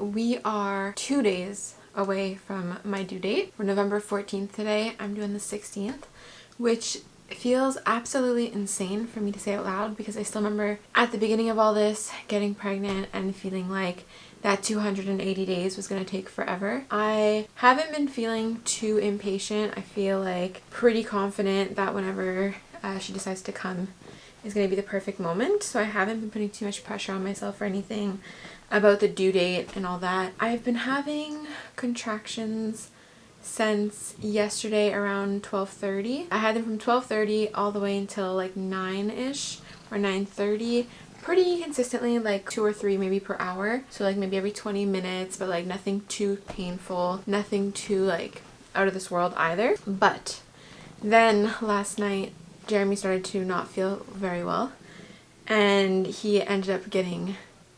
we are 2 days away from my due date. We're November 14th today. I'm doing the 16th, which feels absolutely insane for me to say out loud because I still remember at the beginning of all this getting pregnant and feeling like that 280 days was going to take forever. I haven't been feeling too impatient. I feel like pretty confident that whenever she decides to come is going to be the perfect moment. So I haven't been putting too much pressure on myself or anything about the due date and all that. I've been having contractions since yesterday around 12:30. I had them from 12:30 all the way until like 9ish or 9:30, pretty consistently, like 2 or 3 maybe per hour. So like maybe every 20 minutes, but like nothing too painful, nothing too like out of this world either. But then last night Jeremy started to not feel very well and he ended up getting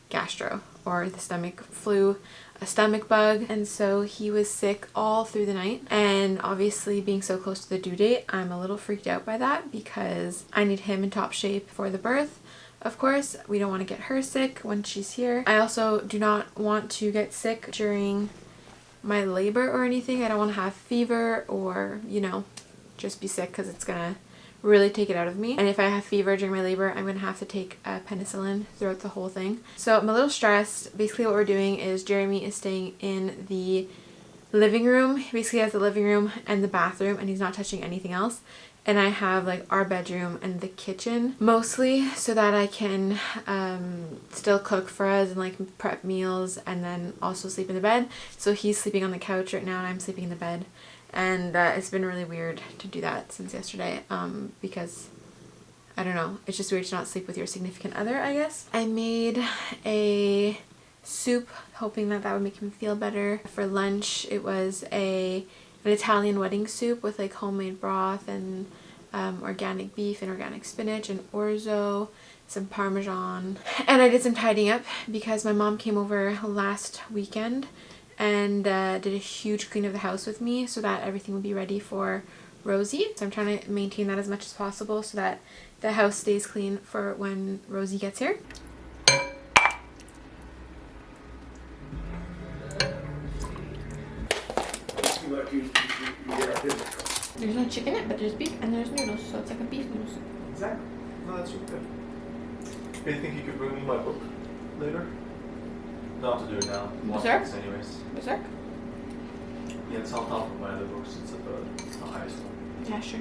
gastro, or the stomach flu, a stomach bug, and so he was sick all through the night. And obviously being so close to the due date, I'm a little freaked out by that because I need him in top shape for the birth. Of course, we don't want to get her sick when she's here. I also do not want to get sick during my labor or anything. I don't want to have fever or, you know, just be sick because it's gonna really take it out of me. And if I have fever during my labor, I'm gonna have to take penicillin throughout the whole thing. So I'm a little stressed. Basically what we're doing is Jeremy is staying in the living room. He basically has the living room and the bathroom and he's not touching anything else. And I have like our bedroom and the kitchen mostly so that I can still cook for us and like prep meals and then also sleep in the bed. So he's sleeping on the couch right now and I'm sleeping in the bed. And it's been really weird to do that since yesterday because I don't know, it's just weird to not sleep with your significant other, I guess. I made a soup hoping that that would make him feel better. For lunch it was an Italian wedding soup with like homemade broth and organic beef and organic spinach and orzo, some parmesan. And I did some tidying up because my mom came over last weekend and did a huge clean of the house with me so that everything would be ready for Rosie. So I'm trying to maintain that as much as possible so that the house stays clean for when Rosie gets here. There's no chicken in it, but there's beef and there's noodles, so it's like a beef noodles. Exactly. No, that's really good. Do you think you could bring me my book later? Not to do it now. Berserk? Anyways. Berserk? Yeah, it's on top of my other books. It's at the highest one. Yeah, sure.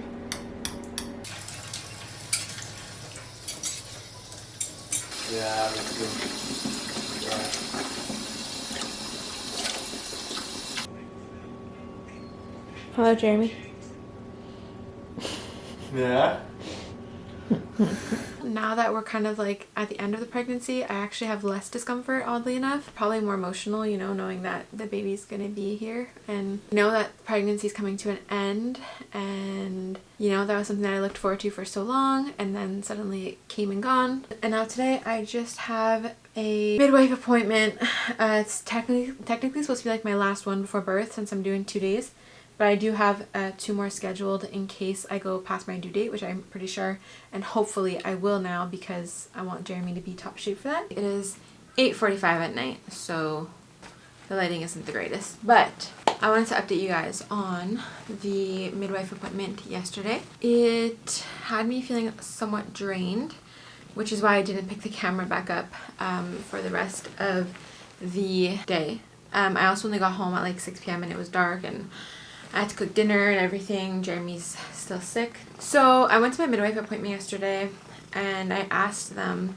Yeah, that's good. Hello, Jeremy. Yeah? Now that we're kind of like at the end of the pregnancy, I actually have less discomfort, oddly enough. Probably more emotional, you know, knowing that the baby's gonna be here and know that pregnancy is coming to an end. And you know, that was something that I looked forward to for so long, and then suddenly it came and gone. And now today I just have a midwife appointment. It's technically supposed to be like my last one before birth since I'm doing 2 days. But I do have 2 more scheduled in case I go past my due date, which I'm pretty sure, and hopefully I will now because I want Jeremy to be top shape for that. It is 8:45 at night, so the lighting isn't the greatest. But I wanted to update you guys on the midwife appointment yesterday. It had me feeling somewhat drained, which is why I didn't pick the camera back up for the rest of the day. I also only got home at like 6 p.m. and it was dark and I had to cook dinner and everything. Jeremy's still sick. So I went to my midwife appointment yesterday and I asked them,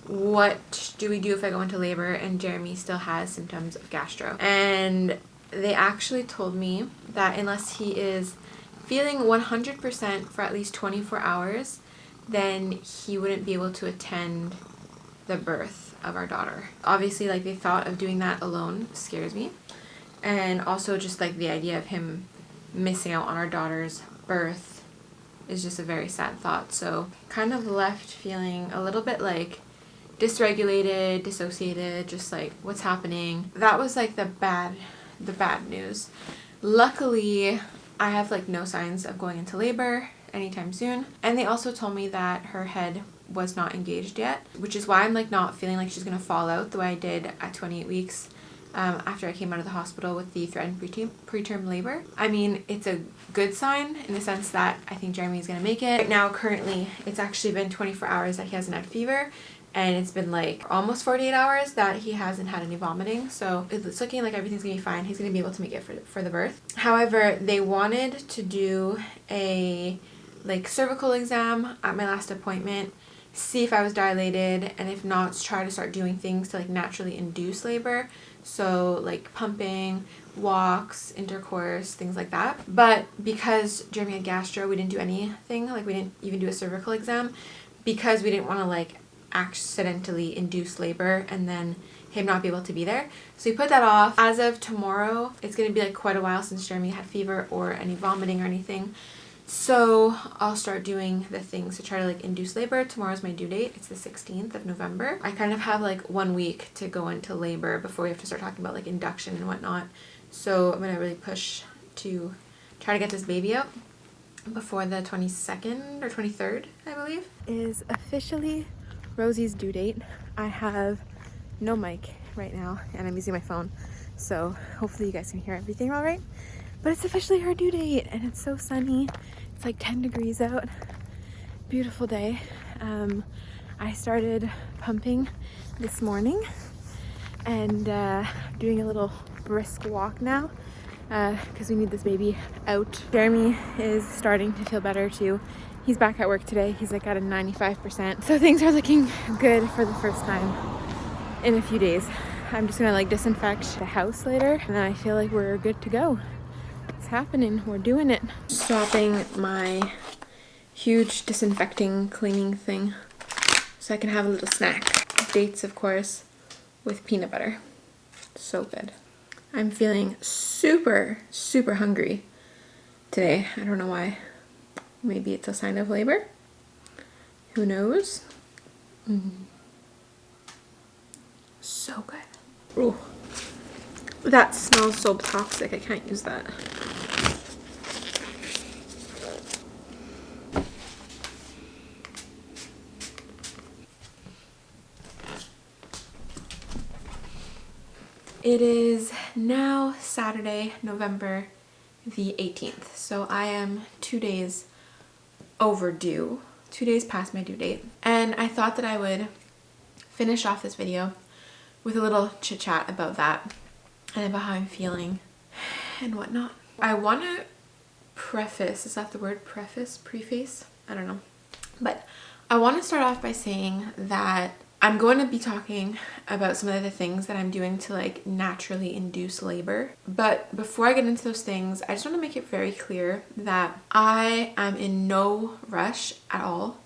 what do we do if I go into labor and Jeremy still has symptoms of gastro? And they actually told me that unless he is feeling 100% for at least 24 hours, then he wouldn't be able to attend the birth of our daughter. Obviously, like, the thought of doing that alone scares me. And also just like the idea of him missing out on our daughter's birth is just a very sad thought. So kind of left feeling a little bit like dysregulated, dissociated, just like what's happening. That was like the bad news. Luckily, I have like no signs of going into labor anytime soon. And they also told me that her head was not engaged yet, which is why I'm like not feeling like she's gonna fall out the way I did at 28 weeks after I came out of the hospital with the threatened preterm labor. I mean, it's a good sign in the sense that I think Jeremy is going to make it. Right now, currently, it's actually been 24 hours that he hasn't had fever, and it's been like almost 48 hours that he hasn't had any vomiting. So it's looking like everything's going to be fine. He's going to be able to make it for the birth. However, they wanted to do a like cervical exam at my last appointment, see if I was dilated, and if not, try to start doing things to like naturally induce labor. So like pumping, walks, intercourse, things like that. But because Jeremy had gastro, we didn't do anything. Like we didn't even do a cervical exam because we didn't want to like accidentally induce labor and then him not be able to be there. So we put that off. As of tomorrow, it's going to be like quite a while since Jeremy had fever or any vomiting or anything. So I'll start doing the things to try to like induce labor. Tomorrow's my due date. It's the 16th of November. I kind of have like 1 week to go into labor before we have to start talking about like induction and whatnot. So I'm going to really push to try to get this baby out before the 22nd or 23rd, I believe. Is officially Rosie's due date. I have no mic right now and I'm using my phone. So hopefully you guys can hear everything all right. But it's officially her due date and it's so sunny. It's like 10 degrees out. Beautiful day. I started pumping this morning and doing a little brisk walk now because we need this baby out. Jeremy is starting to feel better too. He's back at work today. He's like at a 95%. So things are looking good for the first time in a few days. I'm just gonna like disinfect the house later and then I feel like we're good to go. It's happening. We're doing it. Stopping my huge disinfecting cleaning thing so I can have a little snack. Dates, of course, with peanut butter. So good. I'm feeling super, super hungry today. I don't know why. Maybe it's a sign of labor. Who knows? So good. Ooh. That smells so toxic. I can't use that. It is now Saturday, November the 18th. So I am 2 days overdue. 2 days past my due date. And I thought that I would finish off this video with a little chit chat about that and about how I'm feeling and whatnot. I want to preface, is that the word preface? Preface? I don't know. But I want to start off by saying that I'm going to be talking about some of the things that I'm doing to like naturally induce labor. But before I get into those things, I just want to make it very clear that I am in no rush at all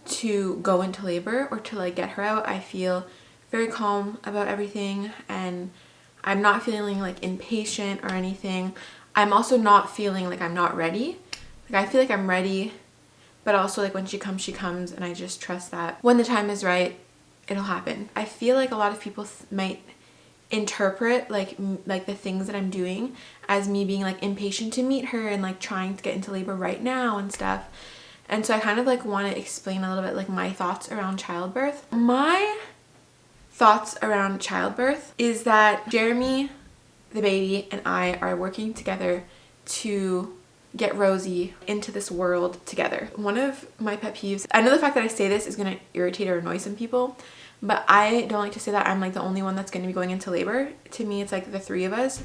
to go into labor or to like get her out. I feel very calm about everything and I'm not feeling like impatient or anything. I'm also not feeling like I'm not ready. Like I feel like I'm ready, but also like when she comes, and I just trust that when the time is right, it'll happen. I feel like a lot of people might interpret like the things that I'm doing as me being like impatient to meet her and like trying to get into labor right now and stuff. And so I kind of like want to explain a little bit like my thoughts around childbirth. My thoughts around childbirth is that Jeremy, the baby, and I are working together to get Rosie into this world together. One of my pet peeves, I know the fact that I say this is going to irritate or annoy some people, but I don't like to say that I'm like the only one that's going to be going into labor. To me, it's like the three of us.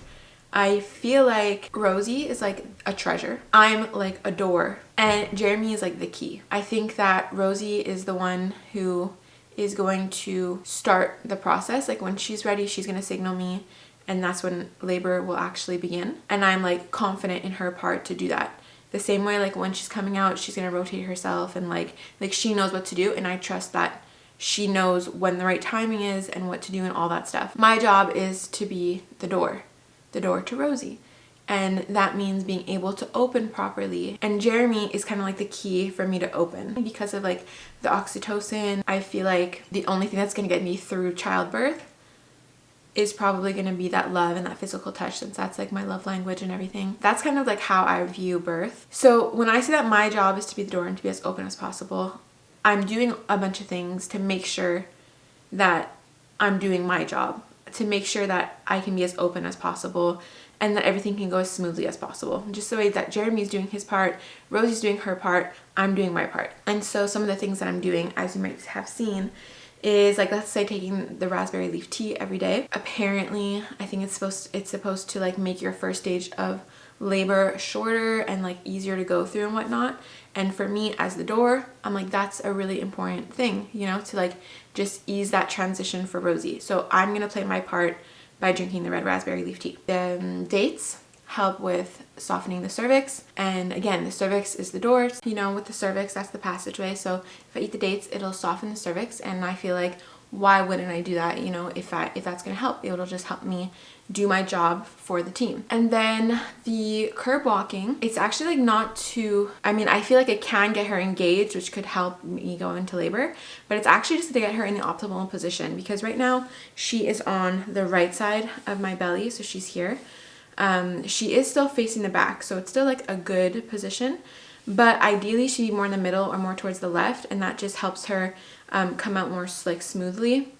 I feel like Rosie is like a treasure. I'm like a door and Jeremy is like the key. I think that Rosie is the one who is going to start the process. Like when she's ready, she's going to signal me and that's when labor will actually begin. And I'm like confident in her part to do that. The same way like when she's coming out, she's going to rotate herself and like she knows what to do, and I trust that she knows when the right timing is and what to do and all that stuff. My job is to be the door to Rosie. And that means being able to open properly. And Jeremy is kind of like the key for me to open. Because of like the oxytocin, I feel like the only thing that's going to get me through childbirth is probably going to be that love and that physical touch, since that's like my love language and everything. That's kind of like how I view birth. So when I say that my job is to be the door and to be as open as possible, I'm doing a bunch of things to make sure that I'm doing my job to make sure that I can be as open as possible and that everything can go as smoothly as possible. Just the way that Jeremy's doing his part, Rosie's doing her part, I'm doing my part. And so some of the things that I'm doing, as you might have seen, is like, let's say taking the raspberry leaf tea every day. Apparently, I think it's supposed to like make your first stage of labor shorter and like easier to go through and whatnot. And for me as the doer, I'm like, that's a really important thing, you know, to like just ease that transition for Rosie. So I'm gonna play my part by drinking the red raspberry leaf tea. The dates help with softening the cervix, and again, the cervix is the door, you know, with the cervix, that's the passageway. So if I eat the dates, it'll soften the cervix, and I feel like, why wouldn't I do that? You know, if that's gonna help, it'll just help me do my job for the team. And then the curb walking, it's actually like not too, I mean, I feel like it can get her engaged, which could help me go into labor, but it's actually just to get her in the optimal position, because right now she is on the right side of my belly, so she's here. She is still facing the back, so it's still like a good position, but ideally she'd be more in the middle or more towards the left, and that just helps her come out more like smoothly.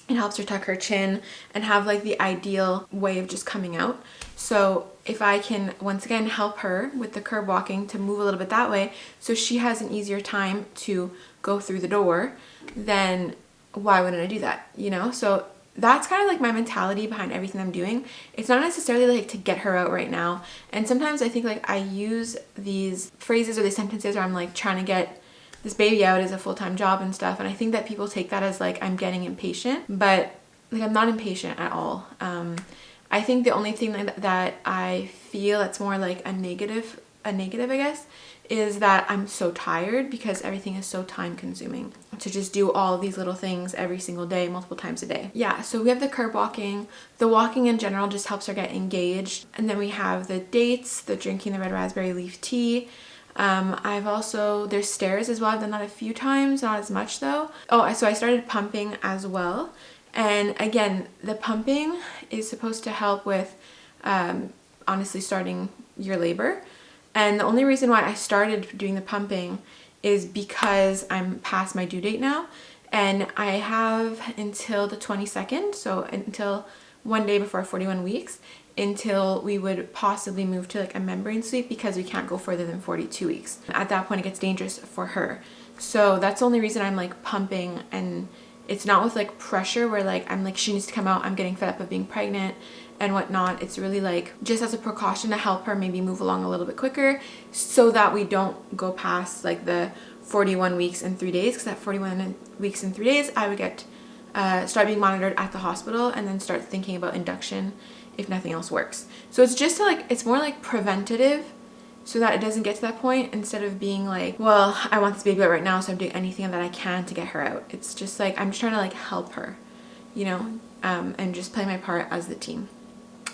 It helps her tuck her chin and have like the ideal way of just coming out. So if I can once again help her with the curb walking to move a little bit that way, so she has an easier time to go through the door, then why wouldn't I do that, you know? So that's kind of like my mentality behind everything I'm doing. It's not necessarily like to get her out right now. And sometimes I think like I use these phrases or these sentences where I'm like trying to get this baby out as a full-time job and stuff. And I think that people take that as like I'm getting impatient, but like I'm not impatient at all. I think the only thing that I feel that's more like a negative, I guess, is that I'm so tired because everything is so time consuming to just do all these little things every single day, multiple times a day. Yeah, so we have the curb walking. The walking in general just helps her get engaged. And then we have the dates, the drinking the red raspberry leaf tea. There's stairs as well. I've done that a few times, not as much though. Oh, so I started pumping as well. And again, the pumping is supposed to help with honestly starting your labor. And the only reason why I started doing the pumping is because I'm past my due date now, and I have until the 22nd, so until one day before 41 weeks, until we would possibly move to like a membrane sweep, because we can't go further than 42 weeks. At that point it gets dangerous for her. So that's the only reason I'm like pumping, and it's not with like pressure where like I'm like she needs to come out, I'm getting fed up of being pregnant and whatnot. It's really like just as a precaution to help her maybe move along a little bit quicker, so that we don't go past like the 41 weeks and 3 days, because at 41 weeks and 3 days I would get start being monitored at the hospital and then start thinking about induction if nothing else works. So it's just like, it's more like preventative, so that it doesn't get to that point, instead of being like, well, I want this baby out right now, so I'm doing anything that I can to get her out. It's just like I'm just trying to like help her, you know, and just play my part as the team.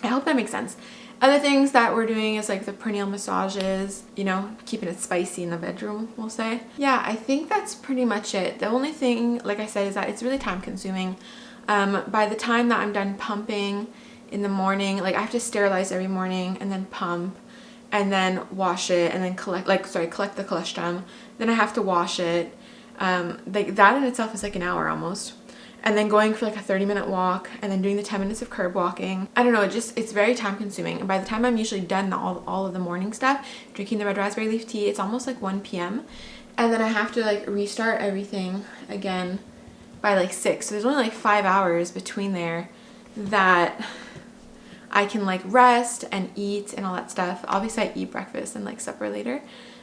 I hope that makes sense. Other things that we're doing is like the perineal massages, you know, keeping it spicy in the bedroom, we'll say. Yeah, I think that's pretty much it. The only thing, like I said, is that it's really time consuming. By the time that I'm done pumping in the morning, like I have to sterilize every morning and then pump and then wash it and then collect the colostrum. Then I have to wash it. Like that in itself is like an hour almost. And then going for like a 30-minute walk and then doing the 10 minutes of curb walking. I don't know, it's very time consuming. And by the time I'm usually done all of the morning stuff, drinking the red raspberry leaf tea, it's almost like 1 p.m. And then I have to like restart everything again by like 6. So there's only like 5 hours between there that I can like rest and eat and all that stuff. Obviously I eat breakfast and like supper later,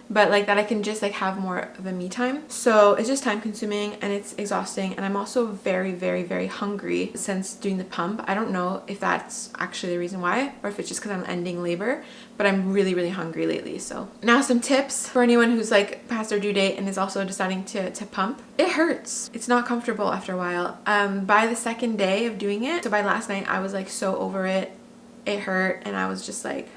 but like that I can just like have more of a me time. So it's just time consuming and it's exhausting, and I'm also very, very, very hungry since doing the pump. I don't know if that's actually the reason why, or if it's just because I'm ending labor, but I'm really, really hungry lately. So now some tips for anyone who's like past their due date and is also deciding to pump. It hurts. It's not comfortable after a while. By the second day of doing it, so by last night, I was like so over it. It hurt and I was just like,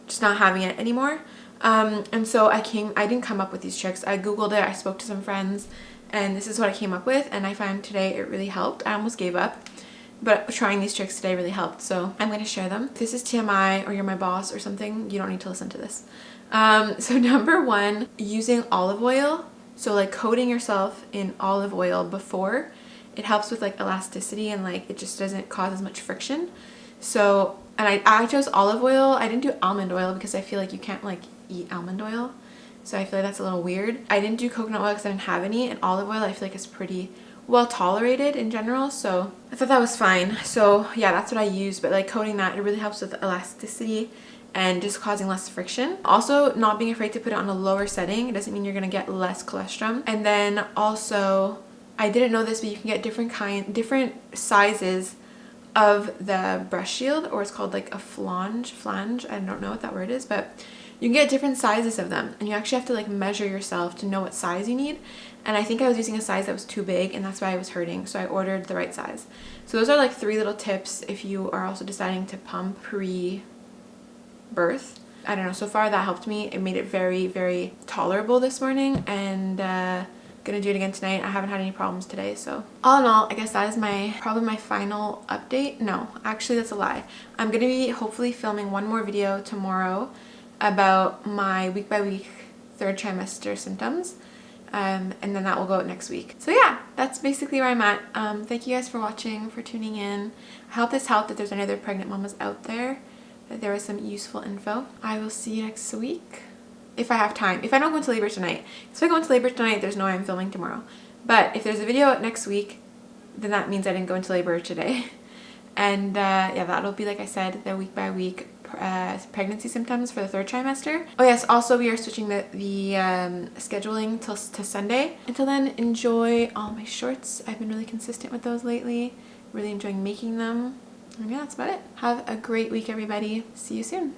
just not having it anymore. And so I didn't come up with these tricks. I Googled it, I spoke to some friends, and this is what I came up with, and I found today it really helped. I almost gave up, but trying these tricks today really helped, so I'm going to share them. If this is TMI or you're my boss or something, you don't need to listen to this. So number 1, using olive oil. So like coating yourself in olive oil before it helps with like elasticity and like it just doesn't cause as much friction. So, and I chose olive oil. I didn't do almond oil because I feel like you can't like eat almond oil. So I feel like that's a little weird. I didn't do coconut oil because I didn't have any, and olive oil I feel like is pretty well tolerated in general, so I thought that was fine. So yeah, that's what I use, but like coating that, it really helps with elasticity and just causing less friction. Also, not being afraid to put it on a lower setting. It doesn't mean you're gonna get less colostrum. And then also, I didn't know this, but you can get different sizes of the breast shield, or it's called like a flange. I don't know what that word is, but you can get different sizes of them, and you actually have to like measure yourself to know what size you need. And I think I was using a size that was too big, and that's why I was hurting, so I ordered the right size. So those are like 3 little tips if you are also deciding to pump pre-birth. I don't know, so far that helped me. It made it very, very tolerable this morning, and gonna do it again tonight. I haven't had any problems today, so all in all, I guess that is probably my final update. No, actually that's a lie. I'm gonna be hopefully filming one more video tomorrow about my week by week 3rd trimester symptoms, and then that will go out next week. So yeah, that's basically where I'm at. Thank you guys for watching, for tuning in. I hope this helped, if there's any other pregnant mamas out there, that there was some useful info. I will see you next week if I have time, if I don't go into labor tonight. So if I go into labor tonight, there's no way I'm filming tomorrow. But if there's a video out next week, then that means I didn't go into labor today. And yeah, that'll be, like I said, the week by week pregnancy symptoms for the 3rd trimester. Oh yes, also we are switching the scheduling to Sunday. Until then, enjoy all my shorts. I've been really consistent with those lately, really enjoying making them. And yeah, that's about it. Have a great week, everybody. See you soon.